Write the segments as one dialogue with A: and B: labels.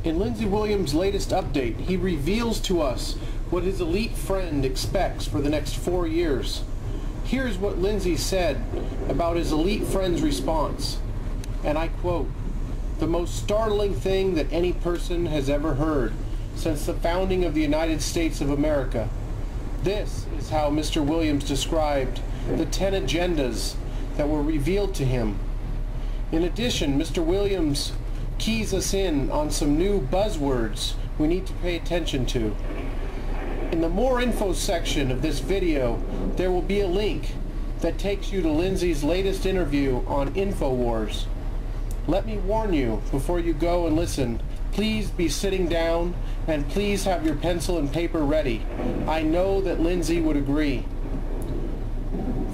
A: In Lindsey Williams' latest update, he reveals to us what his elite friend expects for the next 4 years. Here's what Lindsey said about his elite friend's response, and I quote, "The most startling thing that any person has ever heard since the founding of the United States of America." This is how Mr. Williams described the 10 agendas that were revealed to him. In addition, Mr. Williams keys us in on some new buzzwords we need to pay attention to. In the More Info section of this video, there will be a link that takes you to Lindsey's latest interview on InfoWars. Let me warn you, before you go and listen, please be sitting down and please have your pencil and paper ready. I know that Lindsey would agree.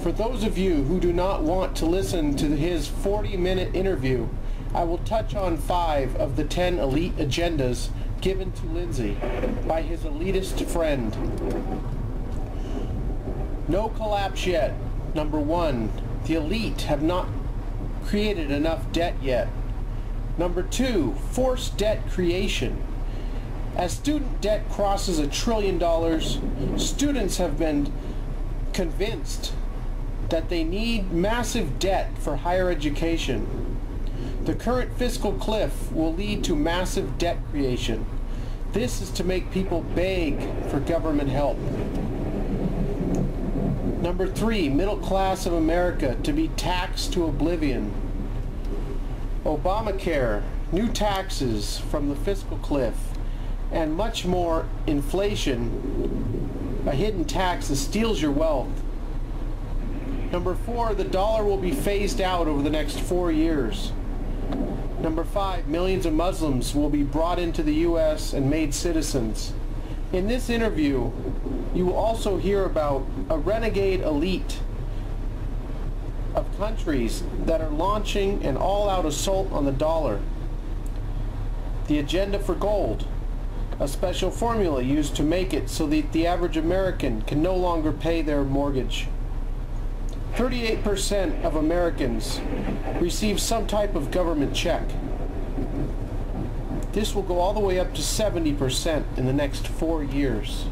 A: For those of you who do not want to listen to his 40-minute interview, I will touch on 5 of the 10 elite agendas given to Lindsey by his elitist friend. No collapse yet. Number 1, the elite have not created enough debt yet. Number 2, forced debt creation. As student debt crosses $1 trillion, students have been convinced that they need massive debt for higher education. The current fiscal cliff will lead to massive debt creation. This is to make people beg for government help. Number 3, middle class of America to be taxed to oblivion. Obamacare, new taxes from the fiscal cliff, and much more inflation, a hidden tax that steals your wealth. Number 4, the dollar will be phased out over the next 4 years. Number 5, millions of Muslims will be brought into the U.S. and made citizens. In this interview, you will also hear about a renegade elite of countries that are launching an all-out assault on the dollar. The agenda for gold, a special formula used to make it so that the average American can no longer pay their mortgage. 38% of Americans receive some type of government check. This will go all the way up to 70% in the next 4 years.